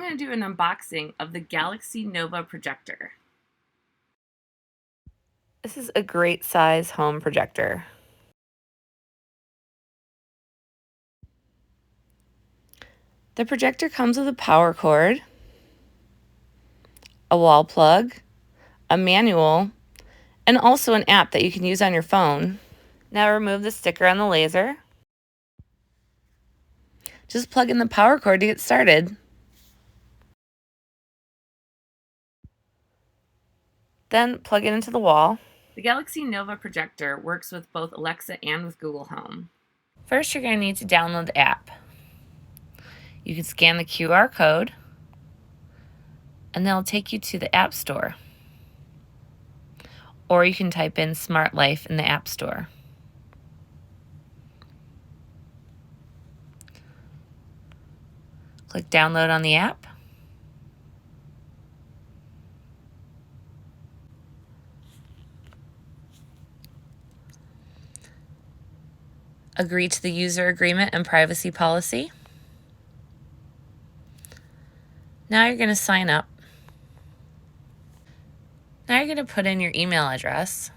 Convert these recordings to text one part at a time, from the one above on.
going to do an unboxing of the Galaxy Nova projector. This is a great size home projector. The projector comes with a power cord, a wall plug, a manual, and also an app that you can use on your phone. Now remove the sticker on the laser. Just plug in the power cord to get started. Then plug it into the wall. The Galaxy Nova projector works with both Alexa and with Google Home. First, you're going to need to download the app. You can scan the QR code, and they'll take you to the App Store. Or you can type in Smart Life in the App Store. Click Download on the app. Agree to the user agreement and privacy policy. Now you're going to sign up. Now you're going to put in your email address.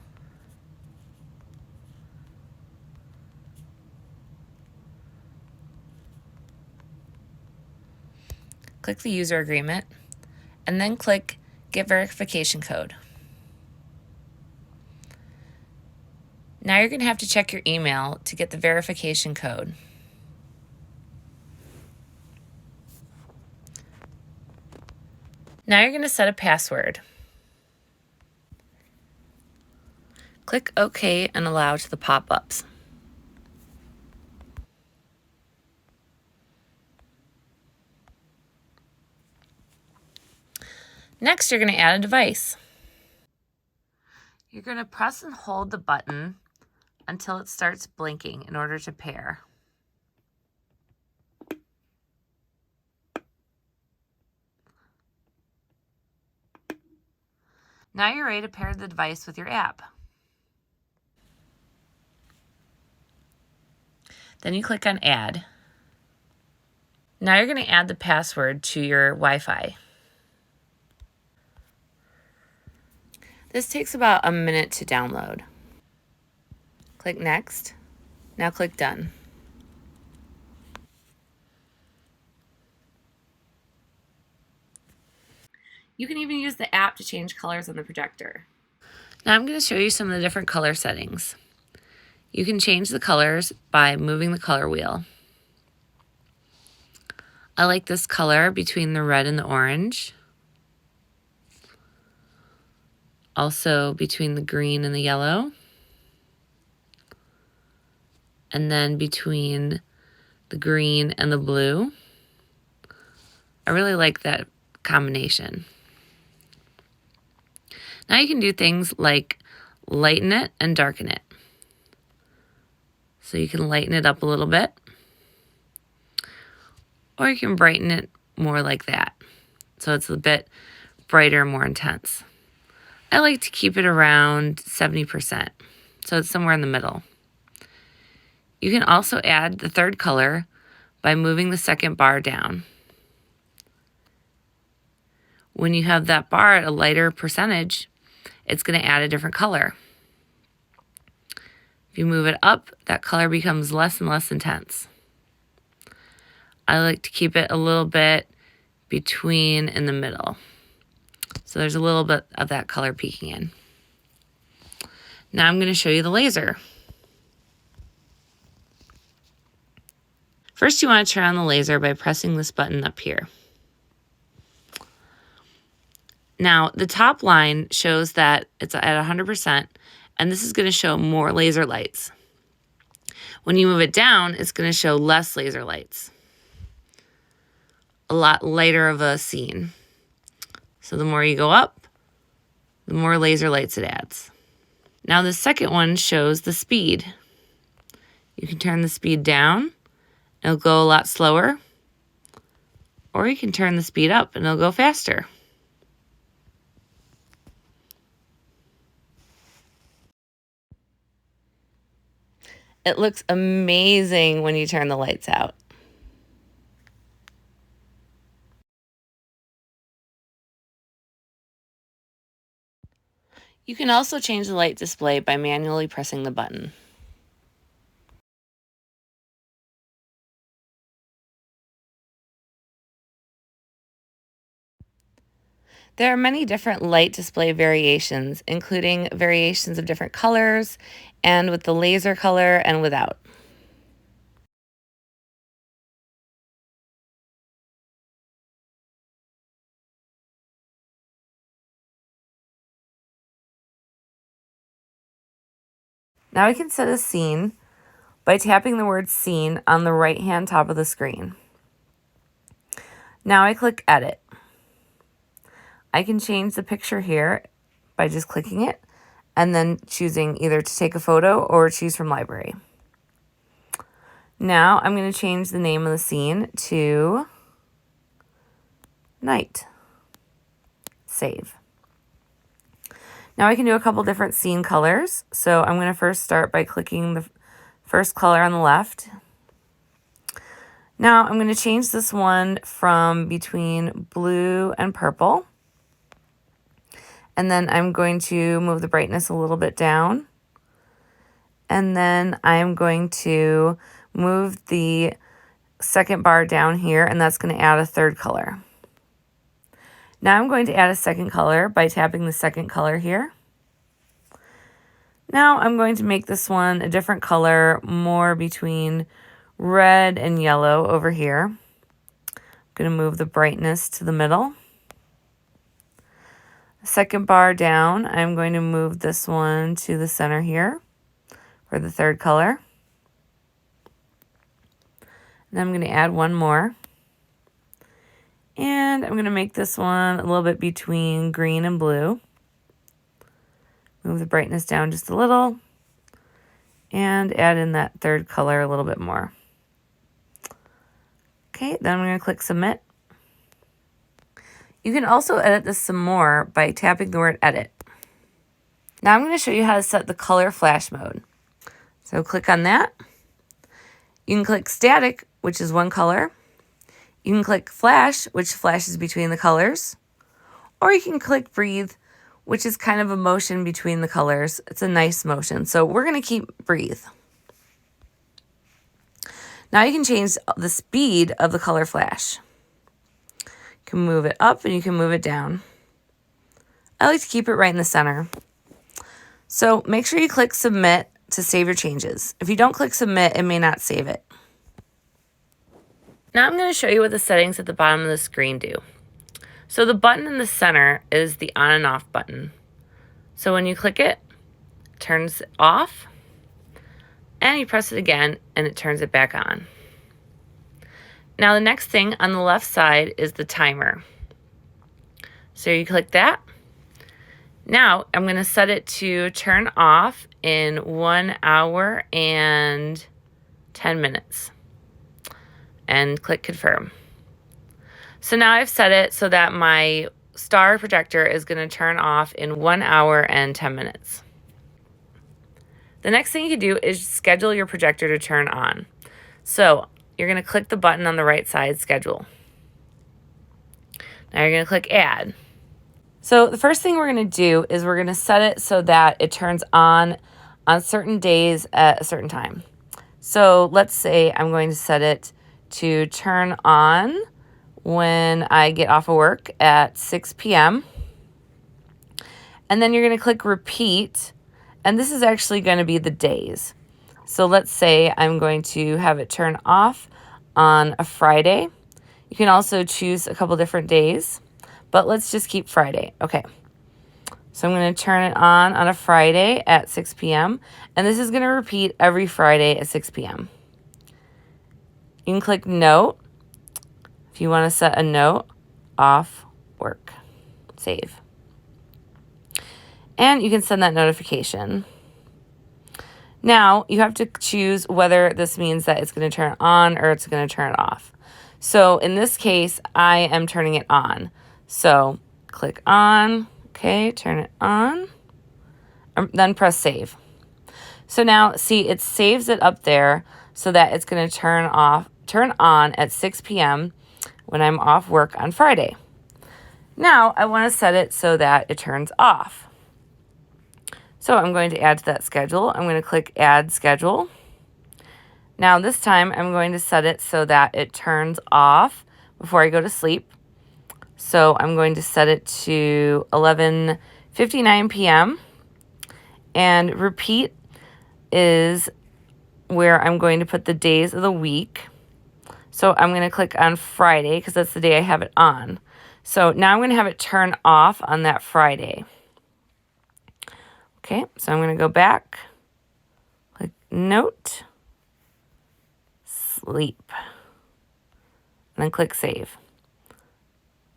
Click the user agreement, and then click Get Verification Code. Now you're going to have to check your email to get the verification code. Now you're going to set a password. Click OK and allow to the pop-ups. Next, you're going to add a device. You're going to press and hold the button until it starts blinking in order to pair. Now you're ready to pair the device with your app. Then you click on Add. Now you're going to add the password to your Wi-Fi. This takes about a minute to download. Click Next. Now click Done. You can even use the app to change colors on the projector. Now I'm going to show you some of the different color settings. You can change the colors by moving the color wheel. I like this color between the red and the orange. Also between the green and the yellow. And then between the green and the blue. I really like that combination. Now you can do things like lighten it and darken it. So you can lighten it up a little bit. Or you can brighten it more like that. So it's a bit brighter, more intense. I like to keep it around 70%. So it's somewhere in the middle. You can also add the third color by moving the second bar down. When you have that bar at a lighter percentage, it's going to add a different color. If you move it up, that color becomes less and less intense. I like to keep it a little bit between in the middle. So there's a little bit of that color peeking in. Now I'm going to show you the laser. First, you want to turn on the laser by pressing this button up here. Now, the top line shows that it's at 100%, and this is going to show more laser lights. When you move it down, it's going to show less laser lights. A lot lighter of a scene. So the more you go up, the more laser lights it adds. Now the second one shows the speed. You can turn the speed down, it'll go a lot slower, or you can turn the speed up and it'll go faster. It looks amazing when you turn the lights out. You can also change the light display by manually pressing the button. There are many different light display variations, including variations of different colors and with the laser color and without. Now we can set a scene by tapping the word scene on the right-hand top of the screen. Now I click edit. I can change the picture here by just clicking it and then choosing either to take a photo or choose from library. Now I'm going to change the name of the scene to night. Save. Now I can do a couple different scene colors. So I'm going to first start by clicking the first color on the left. Now I'm going to change this one from between blue and purple. And then I'm going to move the brightness a little bit down. And then I'm going to move the second bar down here, and that's going to add a third color. Now I'm going to add a second color by tapping the second color here. Now I'm going to make this one a different color, more between red and yellow over here. I'm going to move the brightness to the middle. Second bar down, I'm going to move this one to the center here for the third color. And I'm going to add one more. And I'm going to make this one a little bit between green and blue. Move the brightness down just a little. And add in that third color a little bit more. Okay, then I'm going to click submit. You can also edit this some more by tapping the word edit. Now I'm going to show you how to set the color flash mode. So click on that. You can click static, which is one color. You can click flash, which flashes between the colors. Or you can click breathe, which is kind of a motion between the colors. It's a nice motion. So we're going to keep breathe. Now you can change the speed of the color flash. You can move it up and you can move it down. I like to keep it right in the center. So make sure you click submit to save your changes. If you don't click submit, it may not save it. Now I'm going to show you what the settings at the bottom of the screen do. So the button in the center is the on and off button. So when you click it, it turns it off, and you press it again and it turns it back on. Now the next thing on the left side is the timer. So you click that. Now I'm going to set it to turn off in 1 hour and 10 minutes. And click confirm. So now I've set it so that my star projector is going to turn off in 1 hour and 10 minutes. The next thing you can do is schedule your projector to turn on. So you're going to click the button on the right side, schedule. Now you're going to click add. So the first thing we're going to do is we're going to set it so that it turns on certain days at a certain time. So let's say I'm going to set it to turn on when I get off of work at 6 p.m. And then you're going to click repeat. And this is actually going to be the days. So let's say I'm going to have it turn off on a Friday. You can also choose a couple different days, but let's just keep Friday. Okay. So I'm going to turn it on a Friday at 6 p.m. And this is going to repeat every Friday at 6 p.m. You can click note if you want to set a note, off work, save. And you can send that notification. Now you have to choose whether this means that it's going to turn it on or it's going to turn it off. So in this case, I am turning it on. So click on, okay, turn it on, then press save. So now see, it saves it up there so that it's going to turn on at 6 p.m. when I'm off work on Friday. Now I want to set it so that it turns off. So I'm going to add to that schedule. I'm going to click Add Schedule. Now this time I'm going to set it so that it turns off before I go to sleep. So I'm going to set it to 11:59 p.m. and repeat is where I'm going to put the days of the week. So I'm going to click on Friday because that's the day I have it on. So now I'm going to have it turn off on that Friday. Okay, so I'm going to go back, click Note, Sleep, and then click Save.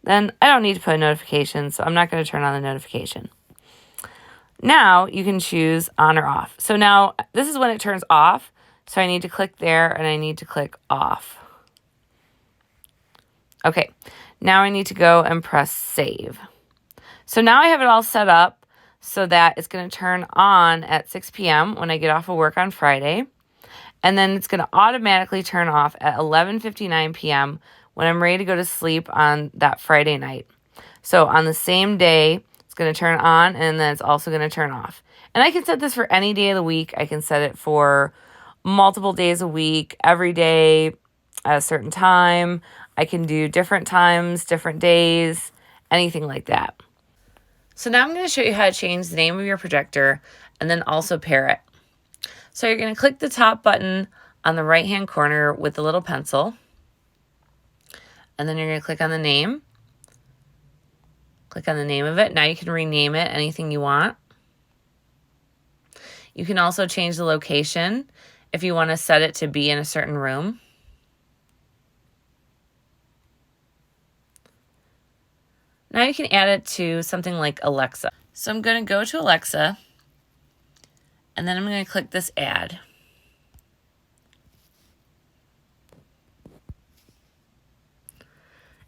Then I don't need to put a notification, so I'm not going to turn on the notification. Now you can choose on or off. So now this is when it turns off. So I need to click there and I need to click off. Okay, now I need to go and press save. So now I have it all set up so that it's going to turn on at 6 p.m. when I get off of work on Friday. And then it's going to automatically turn off at 11:59 p.m. when I'm ready to go to sleep on that Friday night. So on the same day, it's going to turn on and then it's also going to turn off. And I can set this for any day of the week. I can set it for multiple days a week, every day at a certain time. I can do different times, different days, anything like that. So now I'm going to show you how to change the name of your projector and then also pair it. So you're going to click the top button on the right-hand corner with the little pencil. And then you're going to click on the name. Click on the name of it. Now you can rename it anything you want. You can also change the location if you want to set it to be in a certain room. Now you can add it to something like Alexa. So I'm going to go to Alexa, and then I'm going to click this add.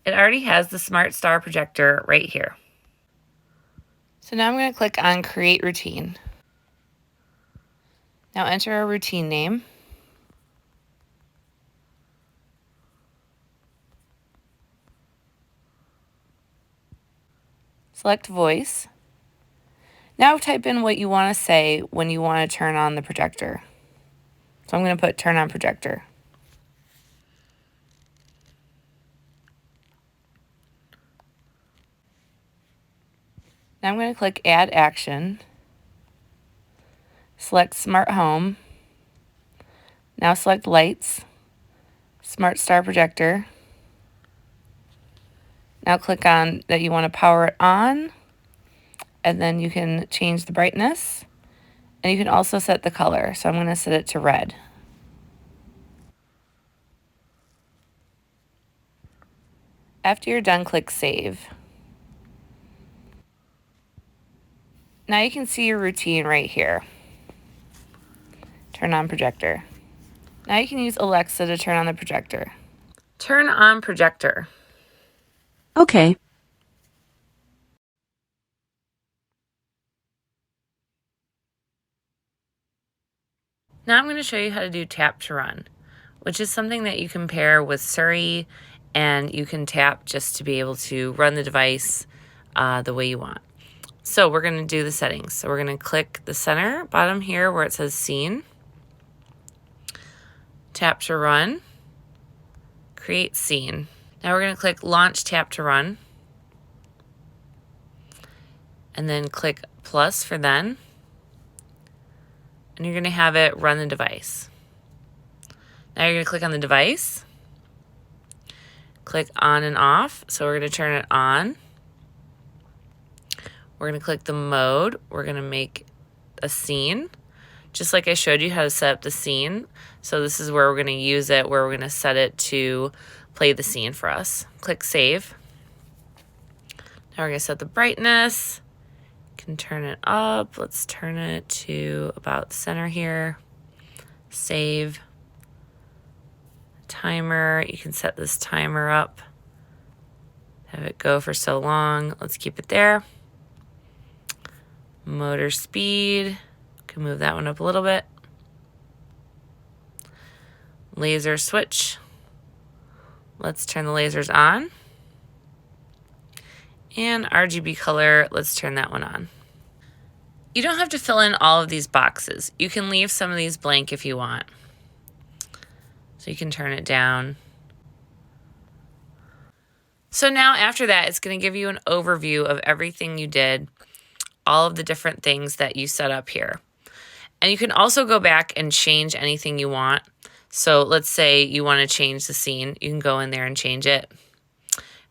It already has the Smart Star projector right here. So now I'm going to click on Create Routine. Now enter a routine name. Select Voice. Now type in what you want to say when you want to turn on the projector. So I'm going to put Turn on Projector. Now I'm going to click Add Action. Select Smart Home. Now select Lights, Smart Star Projector. Now click on that you want to power it on, and then you can change the brightness, and you can also set the color. So I'm going to set it to red. After you're done, click Save. Now you can see your routine right here. Turn on projector. Now you can use Alexa to turn on the projector. Turn on projector. Okay. Now I'm going to show you how to do tap to run, which is something that you can pair with Surrey, and you can tap just to be able to run the device the way you want. So we're going to do the settings. So we're going to click the center bottom here where it says Scene, tap to run, create scene. Now we're going to click Launch Tap to Run, and then click plus for then, and you're going to have it run the device. Now you're going to click on the device, click on and off. So we're going to turn it on. We're going to click the mode. We're going to make a scene, just like I showed you how to set up the scene. So this is where we're going to use it, where we're going to set it to play the scene for us. Click Save. Now we're going to set the brightness. You can turn it up. Let's turn it to about the center here. Save. Timer. You can set this timer up. Have it go for so long. Let's keep it there. Motor speed. Can move that one up a little bit. Laser switch. Let's turn the lasers on. And RGB color, let's turn that one on. You don't have to fill in all of these boxes. You can leave some of these blank if you want. So you can turn it down. So now after that, it's going to give you an overview of everything you did, all of the different things that you set up here. And you can also go back and change anything you want. So let's say you want to change the scene. You can go in there and change it.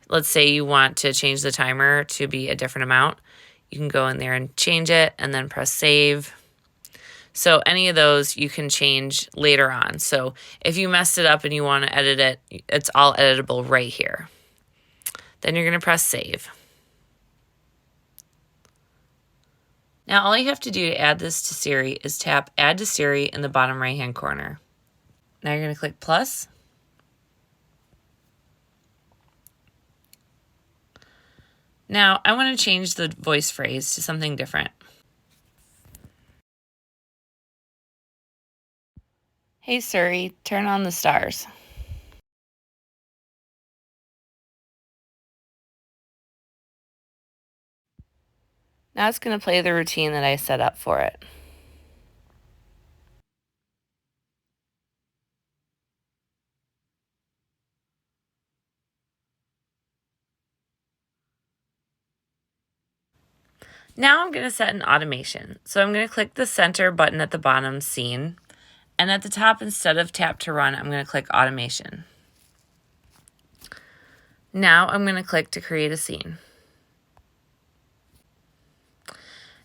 Let's say you want to change the timer to be a different amount. You can go in there and change it and then press save. So any of those you can change later on. So if you messed it up and you want to edit it, it's all editable right here. Then you're going to press save. Now all you have to do to add this to Siri is tap Add to Siri in the bottom right hand corner. Now you're going to click plus. Now I want to change the voice phrase to something different. Hey Siri, turn on the stars. Now it's going to play the routine that I set up for it. Now I'm going to set an automation. So I'm going to click the center button at the bottom, scene, and at the top, instead of tap to run, I'm going to click automation. Now I'm going to click to create a scene.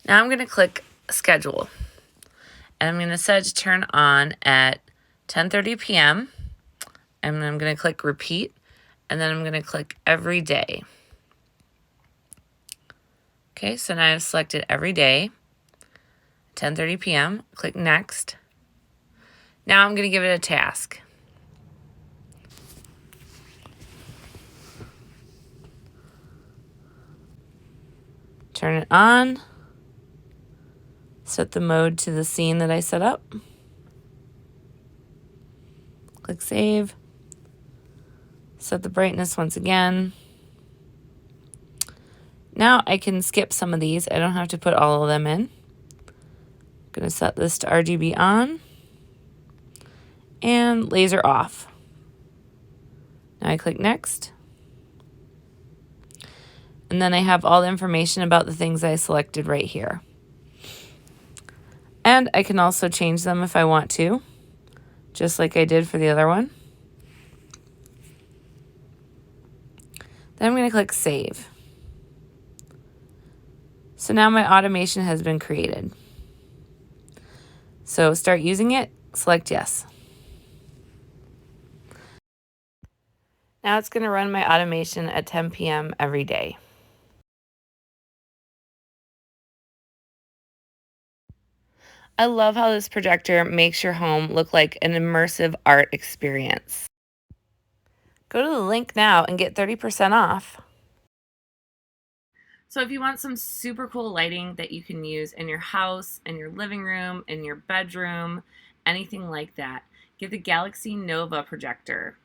Now I'm going to click schedule. And I'm going to set it to turn on at 10:30 p.m. And I'm going to click repeat. And then I'm going to click every day. Okay, so now I've selected every day, 10:30 p.m. Click next. Now I'm going to give it a task. Turn it on. Set the mode to the scene that I set up. Click save. Set the brightness once again. Now I can skip some of these. I don't have to put all of them in. I'm going to set this to RGB on and laser off. Now I click next. And then I have all the information about the things I selected right here. And I can also change them if I want to, just like I did for the other one. Then I'm going to click save. So now my automation has been created. So start using it, select yes. Now it's going to run my automation at 10 p.m. every day. I love how this projector makes your home look like an immersive art experience. Go to the link now and get 30% off. So if you want some super cool lighting that you can use in your house, in your living room, in your bedroom, anything like that, get the Galaxy Nova projector.